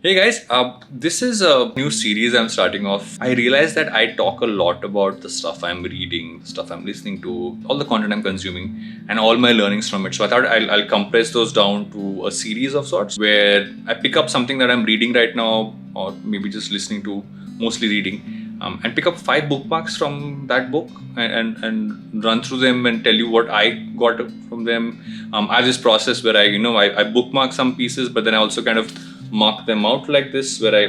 Hey guys, this is a new series I'm starting off. I realized that I talk a lot about the stuff I'm reading, the stuff I'm listening to, all the content I'm consuming, and all my learnings from it. So I thought I'll compress those down to a series of sorts where I pick up something that I'm reading right now, or maybe just listening to, mostly reading, and pick up 5 bookmarks from that book and run through them and tell you what I got from them. I have this process where I bookmark some pieces, but then I also kind of mark them out like this, where I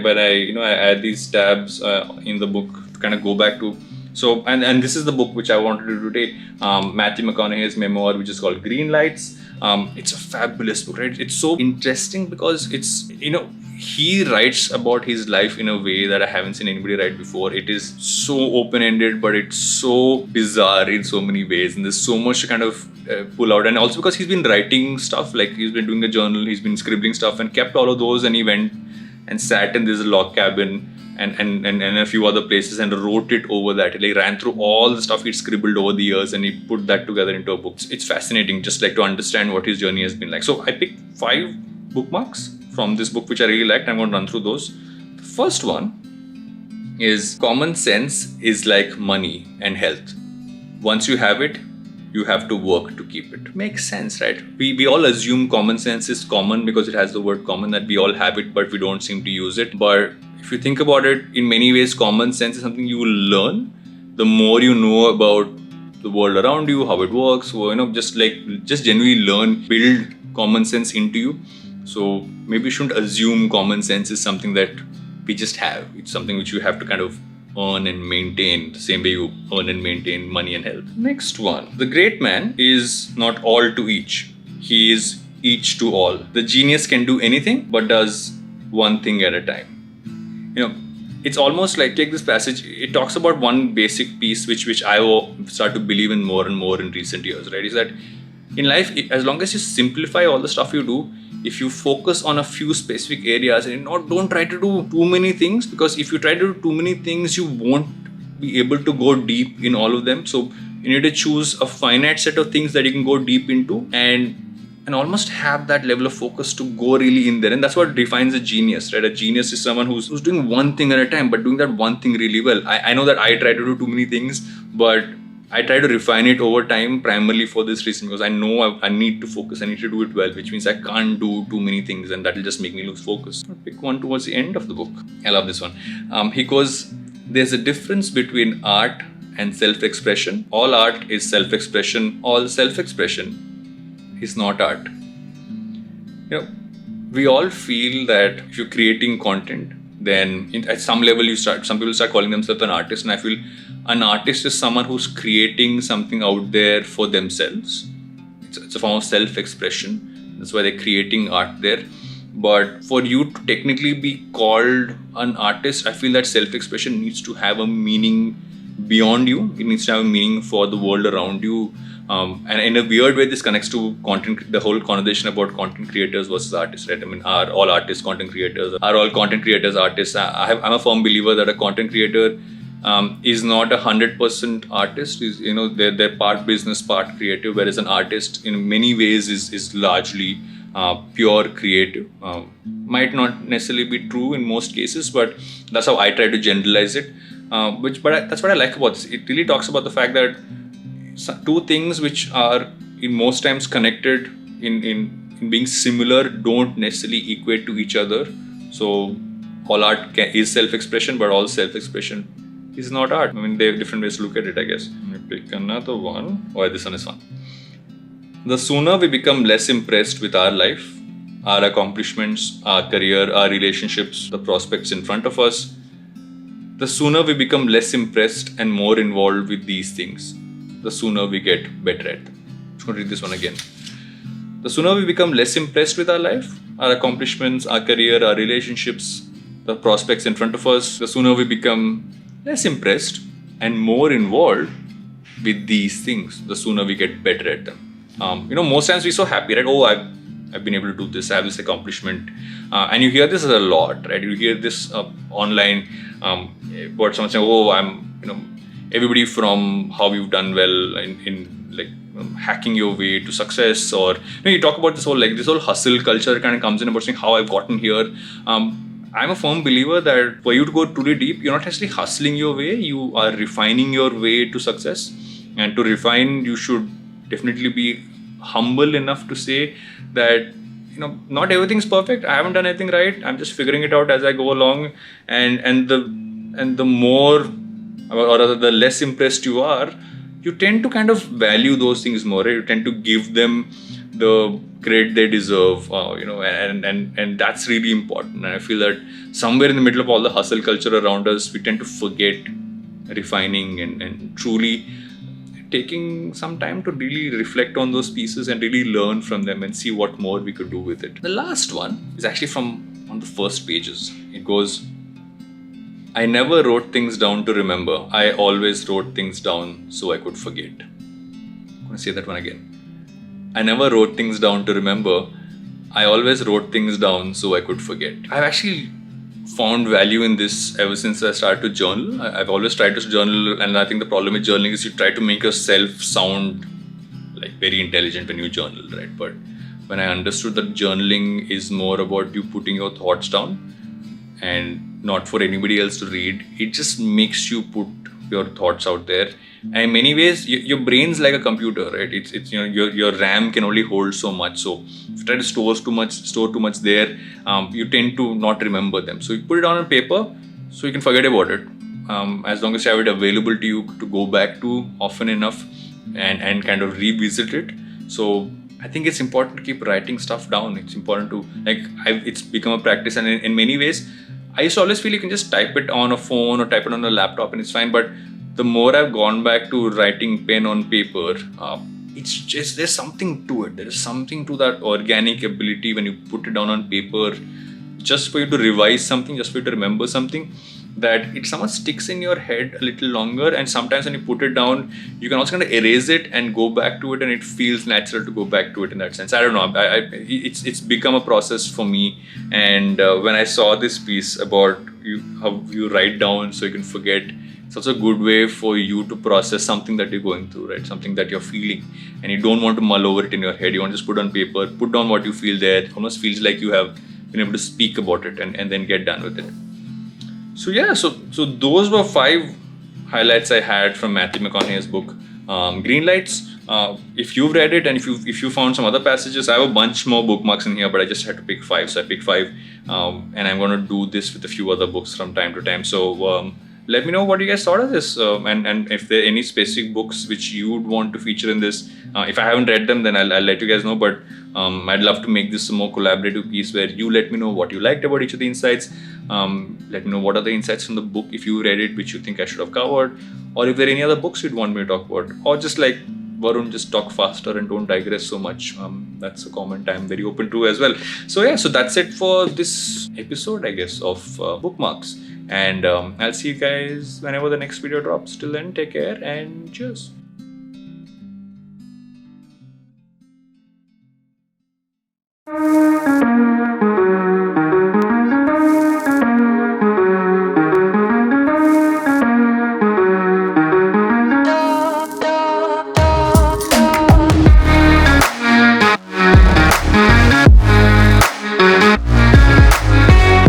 add these tabs in the book to kind of go back to. So and this is the book which I wanted to do today, Matthew McConaughey's memoir, which is called Greenlights. It's a fabulous book, right? It's so interesting because it's he writes about his life in a way that I haven't seen anybody write before. It is so open-ended, but it's so bizarre in so many ways, and there's so much to kind of pull out. And also because he's been writing stuff, like he's been doing a journal, he's been scribbling stuff, and kept all of those, and he went and sat in this log cabin and a few other places and wrote it over that. He ran through all the stuff he'd scribbled over the years, and he put that together into a book. It's fascinating, just like to understand what his journey has been like. So I picked 5 bookmarks from this book which I really liked. I'm going to run through those. The first one is: common sense is like money and health. Once you have it, you have to work to keep it. Makes sense, right? We all assume common sense is common because it has the word common, that we all have it, but we don't seem to use it. But if you think about it, in many ways, common sense is something you will learn the more you know about the world around you, how it works. So, just genuinely learn, build common sense into you. So maybe you shouldn't assume common sense is something that we just have. It's something which you have to kind of earn and maintain, the same way you earn and maintain money and health. Next one. The great man is not all to each. He is each to all. The genius can do anything but does one thing at a time. It's almost like, take this passage, it talks about one basic piece which I start to believe in more and more in recent years, right? Is that in life, as long as you simplify all the stuff you do, if you focus on a few specific areas and don't try to do too many things, because if you try to do too many things, you won't be able to go deep in all of them. So you need to choose a finite set of things that you can go deep into and almost have that level of focus to go really in there. And that's what defines a genius, right? A genius is someone who's doing one thing at a time, but doing that one thing really well. I know that I try to do too many things, but I try to refine it over time, primarily for this reason, because I know I need to focus, I need to do it well, which means I can't do too many things, and that will just make me lose focus. I'll pick one towards the end of the book. I love this one. He goes, there's a difference between art and self-expression. All art is self-expression. All self-expression is not art. We all feel that if you're creating content, then at some level some people start calling themselves an artist, and I feel an artist is someone who's creating something out there for themselves. It's a form of self-expression. That's why they're creating art there. But for you to technically be called an artist, I feel that self-expression needs to have a meaning beyond you. It needs to have a meaning for the world around you. And in a weird way, this connects to content, the whole conversation about content creators versus artists, right? I mean, are all artists content creators? Are all content creators artists? I'm a firm believer that a content creator is not 100% artist. They're part business, part creative, whereas an artist in many ways is largely pure creative. Might not necessarily be true in most cases, but that's how I try to generalize it. That's what I like about this. It really talks about the fact that two things which are in most times connected in being similar don't necessarily equate to each other. So all art is self-expression, but all self-expression is not art. I mean, there are different ways to look at it, I guess. Let me pick another one. Oh, this one is fun. The sooner we become less impressed with our life, our accomplishments, our career, our relationships, the prospects in front of us, the sooner we become less impressed and more involved with these things, the sooner we get better at them. I'm just going to read this one again. The sooner we become less impressed with our life, our accomplishments, our career, our relationships, the prospects in front of us, the sooner we become less impressed and more involved with these things, the sooner we get better at them. Most times we're so happy, right? Oh, I've been able to do this, I have this accomplishment. And you hear this a lot, right? You hear this online, about someone saying, oh, everybody from how you've done well in hacking your way to success, or you talk about this whole hustle culture kind of comes in about saying how I've gotten here. I'm a firm believer that for you to go truly deep, you're not actually hustling your way, you are refining your way to success. And to refine, you should definitely be humble enough to say that, not everything's perfect. I haven't done anything right. I'm just figuring it out as I go along. And the more, or rather the less impressed you are, you tend to kind of value those things more. Right? You tend to give them the credit they deserve, and that's really important. And I feel that somewhere in the middle of all the hustle culture around us, we tend to forget refining and truly taking some time to really reflect on those pieces and really learn from them and see what more we could do with it. The last one is actually from one of the first pages. It goes, I never wrote things down to remember. I always wrote things down so I could forget. I'm going to say that one again. I never wrote things down to remember. I always wrote things down so I could forget. I've actually found value in this ever since I started to journal. I've always tried to journal, and I think the problem with journaling is you try to make yourself sound like very intelligent when you journal, right? But when I understood that journaling is more about you putting your thoughts down and not for anybody else to read, it just makes you put your thoughts out there. And in many ways, your brain's like a computer, right? It's your RAM can only hold so much. So if you try to store too much there, you tend to not remember them. So you put it on paper, so you can forget about it. As long as you have it available to you to go back to often enough and kind of revisit it. So I think it's important to keep writing stuff down. It's important to it's become a practice, and in many ways, I used to always feel you can just type it on a phone or type it on a laptop and it's fine. But the more I've gone back to writing pen on paper, it's just, there's something to it. There's something to that organic ability when you put it down on paper, just for you to revise something, just for you to remember something, that it somewhat sticks in your head a little longer. And sometimes when you put it down, you can also kind of erase it and go back to it, and it feels natural to go back to it in that sense. I don't know. It's become a process for me. And when I saw this piece about how you write down so you can forget, it's also a good way for you to process something that you're going through, right? Something that you're feeling, and you don't want to mull over it in your head. You want to just put on paper, put down what you feel there. It almost feels like you have been able to speak about it and then get done with it. So yeah, so those were 5 highlights I had from Matthew McConaughey's book, Greenlights. If you've read it and if you found some other passages, I have a bunch more bookmarks in here, but I just had to pick 5. So I picked 5, and I'm going to do this with a few other books from time to time. So let me know what you guys thought of this, and if there are any specific books which you would want to feature in this. If I haven't read them, then I'll let you guys know. But I'd love to make this a more collaborative piece where you let me know what you liked about each of the insights. Let me know what are the insights from the book if you read it, which you think I should have covered, or if there are any other books you'd want me to talk about, or just like Varun, just talk faster and don't digress so much. That's a comment I'm very open to as well. So yeah, so that's it for this episode, I guess, of Bookmarks. And I'll see you guys whenever the next video drops. Till then, take care and cheers.